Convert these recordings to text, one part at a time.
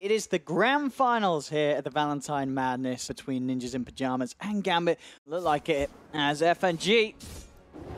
It is the grand finals here at the Valentine Madness between Ninjas in Pajamas and Gambit. Look like it as FNG.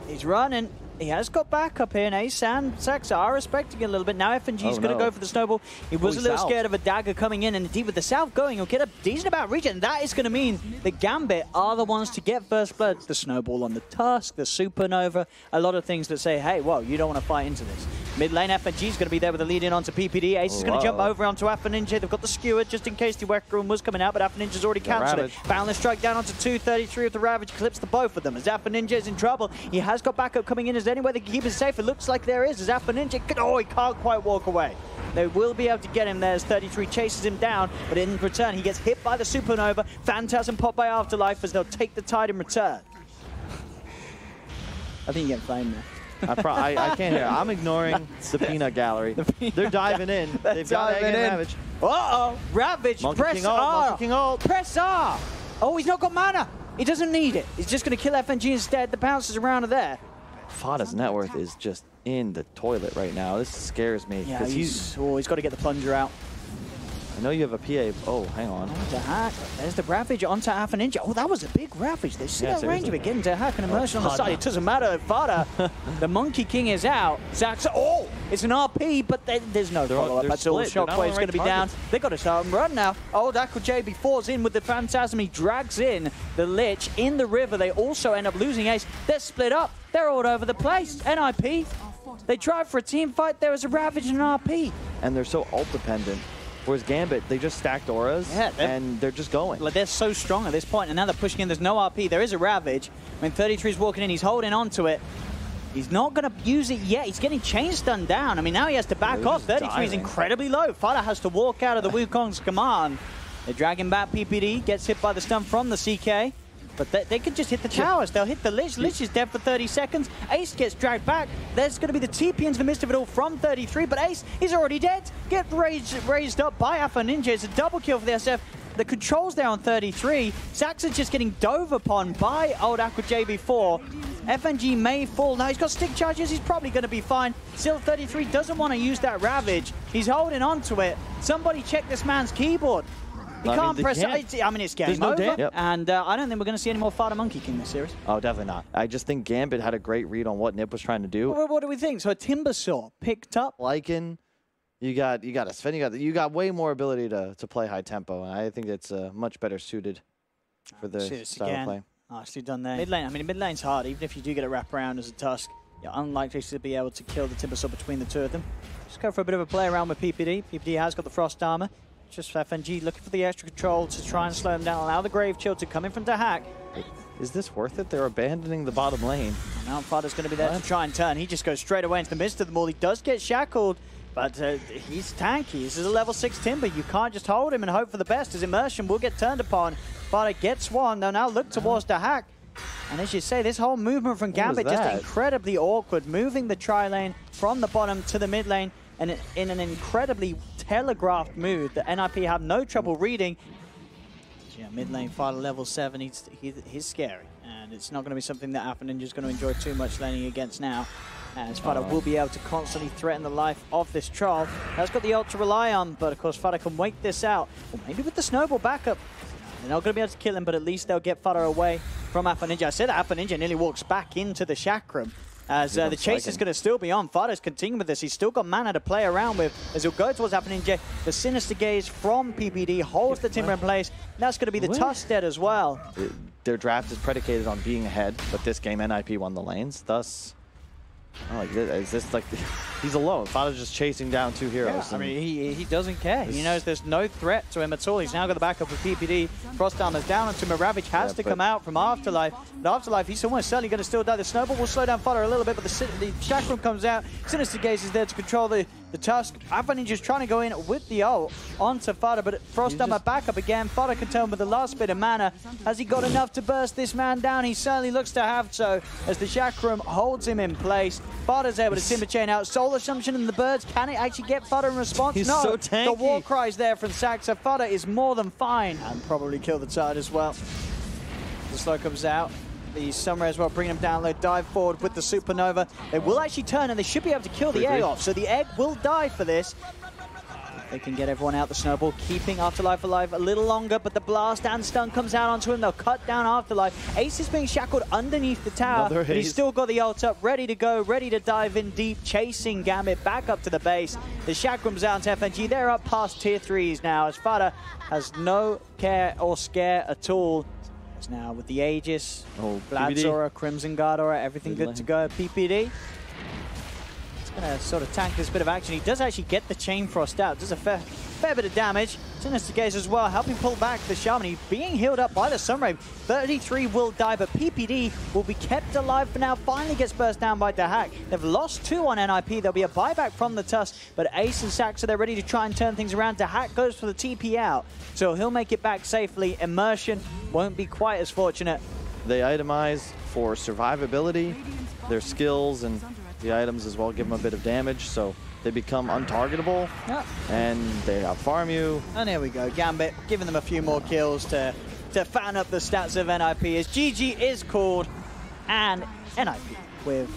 He's running. He has got backup here, and Ace and Sax are respecting it a little bit. Now FNG's going to go for the snowball. He was a little scared of a dagger coming in, and indeed with the south going, he'll get a decent amount of region. And that is going to mean that Gambit are the ones to get first blood. The snowball on the Tusk, the supernova, a lot of things that say, hey, whoa, you don't want to fight into this. Mid lane, FNG's going to be there with a lead in onto PPD. Ace is going to jump over onto Ninja. They've got the skewer just in case the Wreck Room was coming out, but Ninja's already cancelled it. Boundless strike down onto 233 with the Ravage, clips the both of them. As Ninja is in trouble, he has got backup coming in. Is there any way they can keep it safe? It looks like there is. As Ninja, oh, he can't quite walk away. They will be able to get him there as 33 chases him down, but in return, he gets hit by the supernova. Phantasm popped by Afterlife as they'll take the tide in return. I think you get flamed there. I can't hear. I'm ignoring the peanut gallery. They're diving in. They've got Egg and Ravage. Uh-oh. Ravage, Monkey press King ult, R. Monkey King ult. Press R. Oh, he's not got mana. He doesn't need it. He's just going to kill FNG instead. The bounces around are there. Fada's net worth is just in the toilet right now. This scares me. Yeah, he's got to get the plunger out. I know you have a PA. Oh, hang on. To hack. There's the Ravage onto Ninja. Oh, that was a big Ravage. They see that range of it getting to hack and immersion on the side. It doesn't matter. Fada, the Monkey King is out. Zax, oh, it's an RP, but there's no follow-up. That's all. Shockwave's going to be down. They've got to start and run now. Oh, JB falls in with the Phantasm. He drags in the Lich in the river. They also end up losing Ace. They're split up. They're all over the place. NIP. They tried for a team fight. There was a Ravage and an RP. And they're so ult-dependent. Whereas Gambit, they just stacked auras, and they're just going. Like, they're so strong at this point, and now they're pushing in. There's no RP. There is a Ravage. When 33's walking in, he's holding on to it. He's not going to use it yet. He's getting chain stunned down. I mean, now he has to back off. 33 is incredibly low. Fada has to walk out of the Wukong's command. They're dragging back PPD, gets hit by the stun from the CK. But they can just hit the towers. They'll hit the Lich. Lich is dead for 30 seconds. Ace gets dragged back. There's going to be the TP into the midst of it all from 33, but Ace is already dead. Get raised up by Ninja. It's a double kill for the SF. The controls there on 33. Saxon's just getting dove upon by old JB4. FNG may fall. Now he's got stick charges. He's probably going to be fine. Still 33 doesn't want to use that Ravage. He's holding on to it. Somebody check this man's keyboard. He can't press it. I mean, it's game over. And I don't think we're going to see any more Fada Monkey King this series. Oh, definitely not. I just think Gambit had a great read on what Nip was trying to do. What do we think? So a Timbersaw picked up. Lycan, you got a Sven, you got way more ability to play high tempo, and I think it's much better suited for the style of play. Nicely done there. Mid lane, I mean, mid lane's hard. Even if you do get a wraparound as a Tusk, you're unlikely to be able to kill the Timbersaw between the two of them. Just go for a bit of a play around with PPD. PPD has got the Frost Armor. Just FNG looking for the extra control to try and slow him down. Allow the Grave Chill to come in from Dahak. Is this worth it? They're abandoning the bottom lane. Now Fada's going to be there to try and turn. He just goes straight away into the midst of them all. He does get shackled, but he's tanky. This is a level 6 Timber. You can't just hold him and hope for the best. His immersion will get turned upon. Fada gets one. They'll now look towards Dahak. And as you say, this whole movement from Gambit just incredibly awkward. Moving the tri-lane from the bottom to the mid lane. And in an incredibly telegraphed move that NIP have no trouble reading. Yeah, mid lane Fada level 7, he's scary. And it's not going to be something that Ninja's going to enjoy too much laning against now. As Fada will be able to constantly threaten the life of this troll. Has got the ult to rely on, but of course Fada can wait this out. Or maybe with the snowball backup. They're not going to be able to kill him, but at least they'll get Fada away from Ninja. I said that Ninja nearly walks back into the chakram. As the chase is going to still be on. Fada's continuing with this. He's still got mana to play around with as he'll go towards Ninja. The Sinister Gaze from PPD holds the Timber in place. That's going to be the Tusk dead as well. Their draft is predicated on being ahead, but this game NIP won the lanes. Thus, is this like he's alone? Fada's just chasing down two heroes. Yeah, I mean, he doesn't care. He knows there's no threat to him at all. He's now got the backup of PPD. Frost Armor's down onto him. Ravage has to come out from Afterlife. But Afterlife, he's almost certainly going to still die. The snowball will slow down Fada a little bit, but the Chakram comes out. Sinister Gaze is there to control the Tusk. Ninja's trying to go in with the ult onto Fada, but Frost Armor back up again. Fada can tell him with the last bit of mana. Has he got enough to burst this man down? He certainly looks to have so, as the Chakram holds him in place. Fada's able to Timber Chain out. Soul Assumption and the birds. Can it actually get Fada in response? He's no. So tanky. The war cries there from Saxa. Fada is more than fine. And probably kill the tide as well. The slow comes out. The Summer as well, bringing them down low, dive forward with the Supernova. They will actually turn and they should be able to kill the egg off. So the egg will die for this. They can get everyone out the snowball, keeping Afterlife alive a little longer, but the blast and stun comes out onto him. They'll cut down Afterlife. Ace is being shackled underneath the tower, but he's still got the ult up, ready to go, ready to dive in deep, chasing Gambit back up to the base. The Chakrams out to FNG. They're up past tier 3s now, as Fada has no care or scare at all. It's now with the Aegis, Vlad's aura, Crimson Guard aura, everything good to go. PPD. Going to sort of tank this bit of action. He does actually get the Chain Frost out. Does a fair bit of damage. Sinister Gaze as well, helping pull back the Shaman. He's being healed up by the Sunray. 33 will die, but PPD will be kept alive for now. Finally gets burst down by Dahak. They've lost 2 on NIP. There'll be a buyback from the Tusk, but Ace and Sax are there ready to try and turn things around. Dahak goes for the TP out, so he'll make it back safely. Immersion won't be quite as fortunate. They itemize for survivability, their skills, and the items as well give them a bit of damage, so they become untargetable, and they farm you. And here we go, Gambit giving them a few more kills to fan up the stats of NIP as GG is called, and NIP with...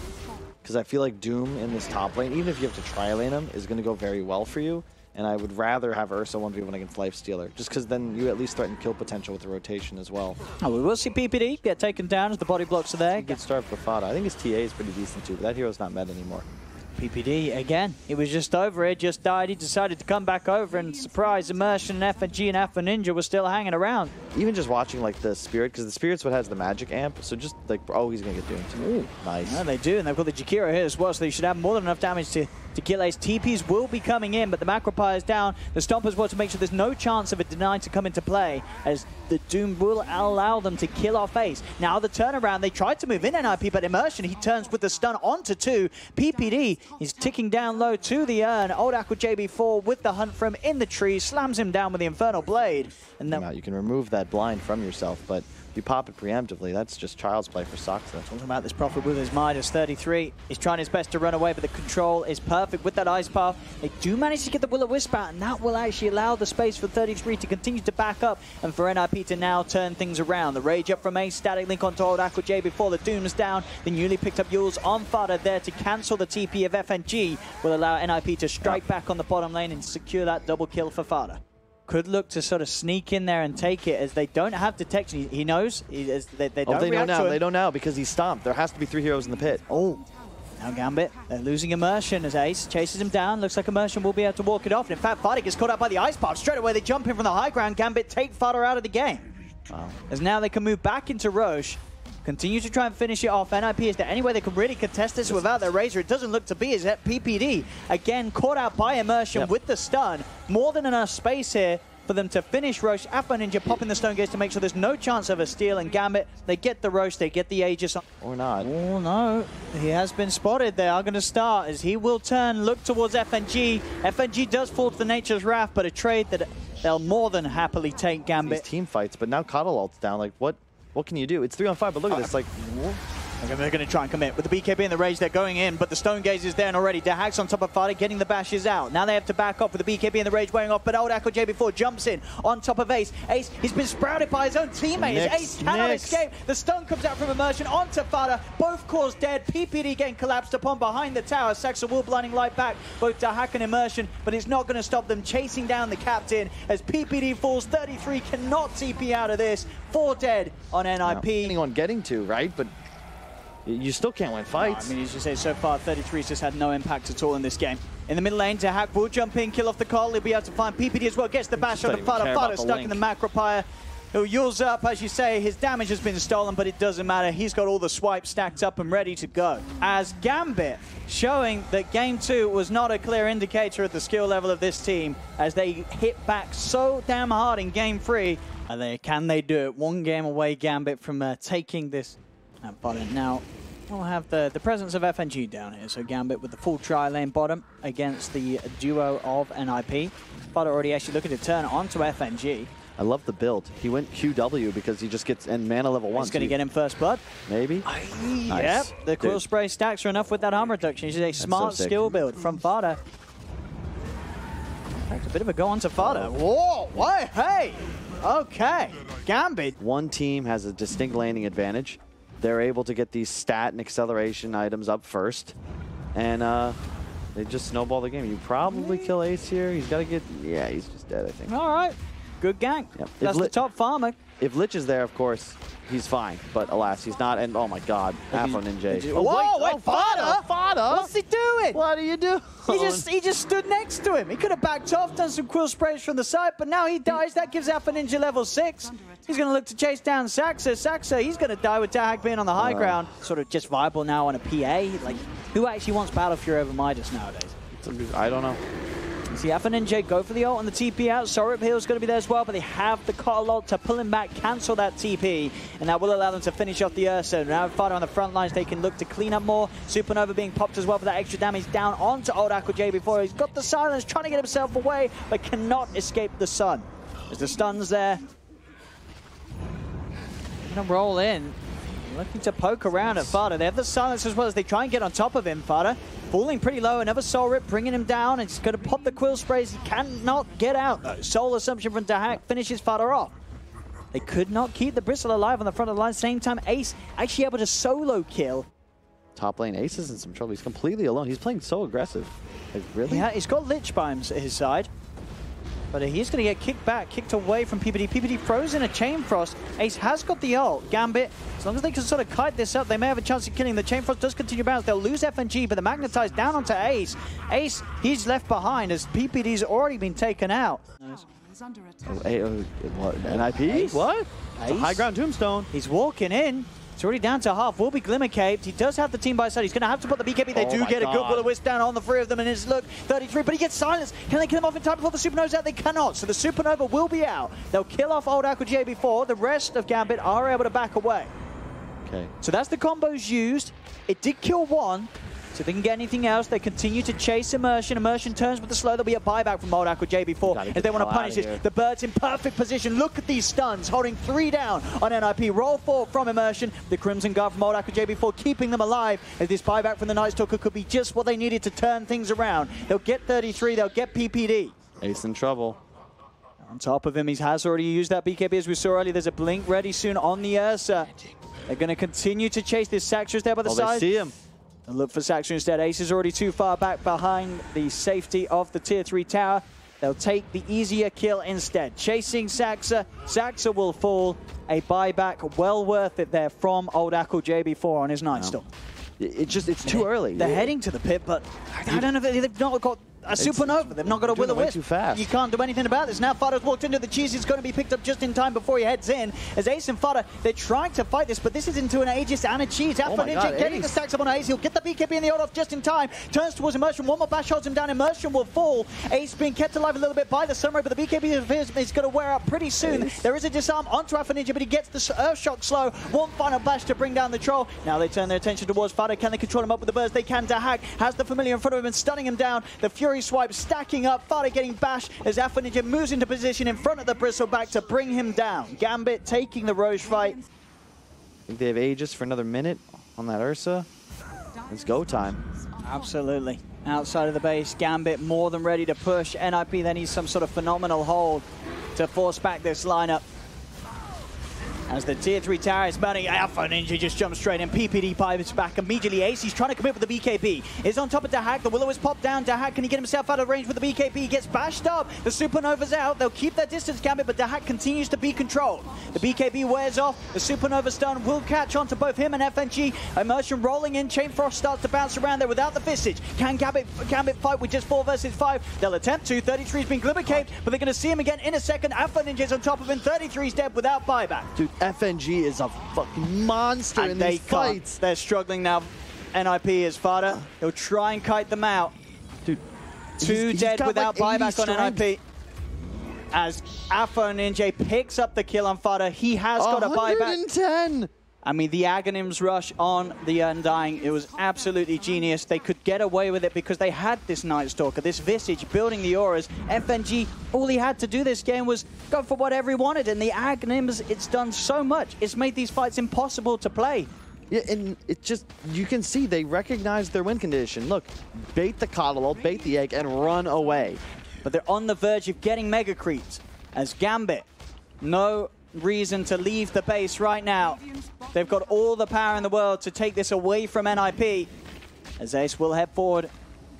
Because I feel like Doom in this top lane, even if you have to tri-lane him, is going to go very well for you. And I would rather have Ursa 1v1 against Lifestealer, just because then you at least threaten kill potential with the rotation as well. Oh, we will see PPD get taken down as the body blocks are there. Good start for Fada. I think his TA is pretty decent too, but that hero's not meta anymore. PPD, again, he was just over it, just died. He decided to come back over, and surprise, Immersion and FNG and Alpha Ninja were still hanging around. Even just watching like the Spirit, because the Spirit's what has the magic amp, so just like, oh, he's going to get doomed. Ooh, nice. Yeah, they do, and they've got the Jakiro here as well, so they should have more than enough damage to kill Ace. TPs will be coming in, but the Macropire is down. The Stompers want to make sure there's no chance of a deny to come into play, as the Doom will allow them to kill off Ace. Now the turnaround, they tried to move in NIP, but Immersion, he turns with the stun onto 2. PPD is ticking down low to the urn. Old Aqua JB4 with the hunt for him in the tree, slams him down with the Infernal Blade. And then you can remove that blind from yourself, but if you pop it preemptively, that's just child's play for Saksa. Talking about this Prophet with his Midas, 33. He's trying his best to run away, but the control is perfect with that Ice Path. They do manage to get the Will-O-Wisp out, and that will actually allow the space for 33 to continue to back up, and for NIP to now turn things around. The Rage up from Ace, static link onto Old Aqua J before the Doom's down. The newly picked up Yules on Fada there to cancel the TP of FNG, will allow NIP to strike back on the bottom lane and secure that double kill for Fada. Could look to sort of sneak in there and take it, as they don't have detection. He knows. They don't react to him. They don't now because he's stomped. There has to be 3 heroes in the pit. Oh, now Gambit. They're losing Immersion as Ace chases him down. Looks like Immersion will be able to walk it off. And in fact, Fada gets caught out by the Ice Path. Straight away, they jump in from the high ground. Gambit take Fada out of the game. Wow. As now they can move back into Roche. Continue to try and finish it off. NIP, is there any way they can really contest this without their Razor? It doesn't look to be. Is that PPD? Again, caught out by Immersion with the stun. More than enough space here for them to finish Roche. Alpha Ninja popping the Stone Gaze to make sure there's no chance of a steal, and Gambit, they get the Roche, they get the Aegis. Or not. Oh no, he has been spotted. They are going to start as he will turn, look towards FNG. FNG does fall to the Nature's Wrath, but a trade that they'll more than happily take. Gambit. These team fights, but now Coddle ult's down. Like, what can you do? It's 3-on-5, but look at this. Like, they're going to try and commit. With the BKB and the Rage, they're going in, but the Stone Gaze is there and already. Dahak's on top of Fada, getting the bashes out. Now they have to back off with the BKB and the Rage wearing off, but Old Aqua JB4 jumps in on top of Ace. Ace, he's been sprouted by his own teammates. Ace cannot escape. The stun comes out from Immersion onto Fada. Both cores dead. PPD getting collapsed upon behind the tower. Saxa will blinding light back, both Dahak and Immersion, but it's not going to stop them chasing down the captain as PPD falls. 33 cannot TP out of this. 4 dead on NIP. Anyone getting to, right? But you still can't win fights. I mean, as you say, so far, 33's just had no impact at all in this game. In the middle lane, Dahak will jump in, kill off the call. He'll be able to find PPD as well. Gets the bash on the Fada. Fada stuck in the Macropire. He'll Yules up, as you say. His damage has been stolen, but it doesn't matter. He's got all the swipes stacked up and ready to go. As Gambit, showing that Game 2 was not a clear indicator of the skill level of this team, as they hit back so damn hard in Game 3. Can they do it? 1 game away, Gambit, from taking this bottom. Now, we'll have the presence of FNG down here. So Gambit with the full tri-lane bottom against the duo of NIP. But already actually looking to turn onto FNG. I love the build. He went QW because he just gets in mana level 1. He's going to get him first blood. Maybe. Nice. Yep, the Quill Spray stacks are enough with that harm reduction. It's a smart skill build from Fada. In fact, a bit of a go on to Fada. Whoa, what? Hey! Okay, Gambit. One team has a distinct landing advantage. They're able to get these stat and acceleration items up first. And They just snowball the game. You probably kill Ace here. He's got to get... Yeah, he's just dead, I think. All right. Good gank. Yep. That's the top farmer. If Lich is there, of course, he's fine. But alas, he's not. And oh my God, Afro Ninja. Whoa, wait, Fada! What's he doing? What are you doing? He just stood next to him. He could have backed off, done some quill sprays from the side, but now he dies. That gives Afro Ninja level 6. He's going to look to chase down Saxa. Saxa, he's going to die with Dahak being on the high ground. Sort of just viable now on a PA. Like, who actually wants Battle Fury over Midas nowadays? I don't know. See, Afro Ninja go for the ult on the TP out. Sorip Heal's going to be there as well, but they have the Coddle ult to pull him back, cancel that TP, and that will allow them to finish off the Ursa. Now, Fada on the front lines, they can look to clean up more. Supernova being popped as well for that extra damage down onto Old Aqua J before he's got the silence, trying to get himself away, but cannot escape the sun. As the stun's there, going to roll in. Looking to poke around at Fada. They have the silence as well as they try and get on top of him. Fada falling pretty low. Another Soul Rip bringing him down. It's going to pop the quill sprays. He cannot get out though. Soul Assumption from Dahak finishes Fada off. They could not keep the Bristle alive on the front of the line. Same time, Ace actually able to solo kill. Top lane, Ace is in some trouble. He's completely alone. He's playing so aggressive. Like, really? Yeah, he's got Lich by his side. But he's going to get kicked back, kicked away from PPD. PPD throws in a Chain Frost. Ace has got the ult. Gambit, as long as they can sort of kite this up, they may have a chance of killing. The Chain Frost does continue bounce. They'll lose FNG, but the Magnetize down onto Ace. Ace, he's left behind as PPD's already been taken out. Nice. What? NIP? Ace? What? It's a high ground tombstone. He's walking in. It's already down to half. Will be Glimmer Caped. He does have the team by his side. He's going to have to put the BKB. They do get a good Will-O-Wisp down on the 3 of them, and it's look 33. But he gets silenced. Can they kill him off in time before the Supernova's out? They cannot. So the Supernova will be out. They'll kill off Old Aqua J before. The rest of Gambit are able to back away. Okay. So that's the combos used. It did kill one. So if they can get anything else, they continue to chase Immersion. Immersion turns with the slow. There'll be a buyback from Old Aqua J before if they want to punish this. The Bird's in perfect position. Look at these stuns, holding 3 down on NIP. Roll 4 from Immersion. The Crimson Guard from Old Aqua J before keeping them alive. As this buyback from the Night Stalker could be just what they needed to turn things around. They'll get 33. They'll get PPD. Ace in trouble. On top of him, he has already used that BKB as we saw earlier. There's a blink ready soon on the Ursa. They're going to continue to chase this. Saxa's there by the side. They see him. And look for Saxa instead. Ace is already too far back behind the safety of the tier 3 tower. They'll take the easier kill instead. Chasing Saxa. Saxa will fall. A buyback well worth it there from Old Aqua JB4 on his Night Stalk. It's too early. They're heading to the pit, but I don't know if they've not got a Supernova. They've not got a Will-O-Wisp. Too fast. You can't do anything about this. Now Fada's walked into the cheese. He's going to be picked up just in time before he heads in. As Ace and Fada, they're trying to fight this, but this is into an Aegis and a cheese. Afro Ninja getting the stacks up on Ace. He'll get the BKB in the ult off just in time. Turns towards Immersion. One more bash holds him down. Immersion will fall. Ace being kept alive a little bit by the Sunray, but the BKB is going to wear out pretty soon. There is a disarm onto Afro Ninja, but he gets the Earthshock slow. One final bash to bring down the troll. Now they turn their attention towards Fada. Can they control him up with the burst? They can. Dahak has the familiar in front of him and stunning him down. The Fury swipe stacking up. Fada getting bashed as Afro Ninja moves into position in front of the Bristleback to bring him down. Gambit taking the Roche fight. I think they have Aegis for another minute on that Ursa. It's go time. Absolutely. Outside of the base, Gambit more than ready to push. NIP then needs some sort of phenomenal hold to force back this lineup. As the tier 3 tower is mounting, Afro Ninja just jumps straight in. PPD pipes back immediately. Ace, he's trying to commit with the BKB. Is on top of Dahak. The Will-O-Wisp popped down. Dahak, can he get himself out of range with the BKB? He gets bashed up. The Supernova's out. They'll keep their distance, Gambit, but Dahak continues to be controlled. The BKB wears off. The Supernova stun will catch on to both him and FNG. Immersion rolling in. Chain Frost starts to bounce around there without the Visage. Can Gambit fight with just 4 versus 5? They'll attempt to. 33's been Glimmer Caped, but they're going to see him again in a second. Afro Ninja's on top of him. 33's dead without buyback. Dude, FNG is a fucking monster in these fights. They're struggling now. NIP is Fada. He'll try and kite them out. Dude, he's dead without like buyback on NIP. As Afro Ninja picks up the kill on Fada, he has got a buyback. 110! I mean, the Aghanims rush on the Undying, it was absolutely genius. They could get away with it because they had this Night Stalker, this Visage, building the auras. FNG, all he had to do this game was go for whatever he wanted, and the Aghanims, it's done so much. It's made these fights impossible to play. Yeah, and it just, you can see they recognize their win condition. Look, bait the coddle, bait the egg, and run away. But they're on the verge of getting Mega Creeps as Gambit. No reason to leave the base right now. They've got all the power in the world to take this away from NIP. As Ace will head forward,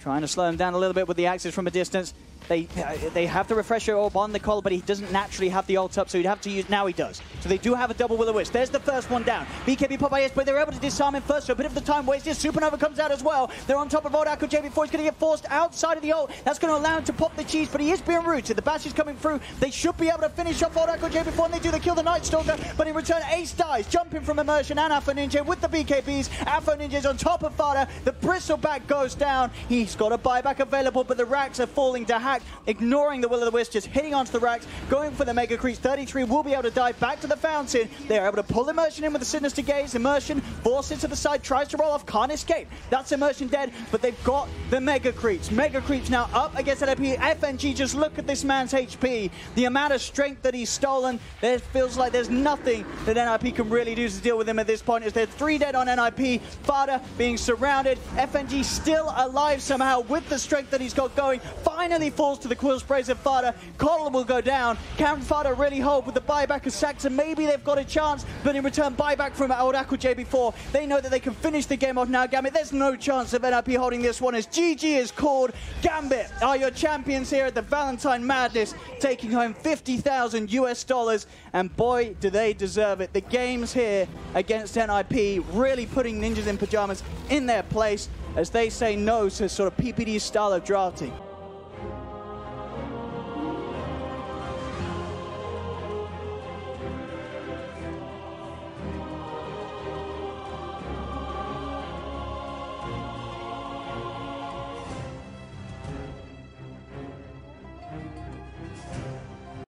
Trying to slow him down a little bit with the axes from a distance. They have the refresher orb on Nicole, but he doesn't naturally have the ult up, so he'd have to use... Now he does. So they do have a double Will-O-Wisp. There's the first one down. BKB pop by S, but they're able to disarm him first, so a bit of the time wasted. Supernova comes out as well. They're on top of old Aqua J before he's going to get forced outside of the ult. That's going to allow him to pop the cheese, but he is being rooted. The bash is coming through. They should be able to finish off old Aqua J before, and they do. They kill the Night Stalker, but in return, Ace dies, jumping from Immersion and Afro Ninja with the BKBs. Afro Ninja's on top of Fada. The Bristleback goes down. He's got a buyback available, but the racks are falling to Hack, ignoring the Will-O-Wisp, just hitting onto the racks, going for the Mega Creeps. 33 will be able to dive back to the fountain. They're able to pull Immersion in with the Sinister Gaze. Immersion forced into the side, tries to roll off, can't escape. That's Immersion dead, but they've got the Mega Creeps. Mega Creeps now up against NIP. FNG, just look at this man's HP. The amount of strength that he's stolen, it feels like there's nothing that NIP can really do to deal with him at this point, as they're 3 dead on NIP. Fada being surrounded. FNG still alive somehow with the strength that he's got going. Finally falls to the Quill Sprays of Fada. Coddle will go down. Can Fada really hold with the buyback of Saxon? Maybe they've got a chance, but in return, buyback from old Aqua J before. They know that they can finish the game off now. Gambit, there's no chance of NIP holding this one, as GG is called. Gambit are your champions here at the Valentine Madness, taking home $50,000 US, and boy, do they deserve it. The games here against NIP really putting Ninjas in Pajamas in their place, as they say no to sort of PPD's style of drafting.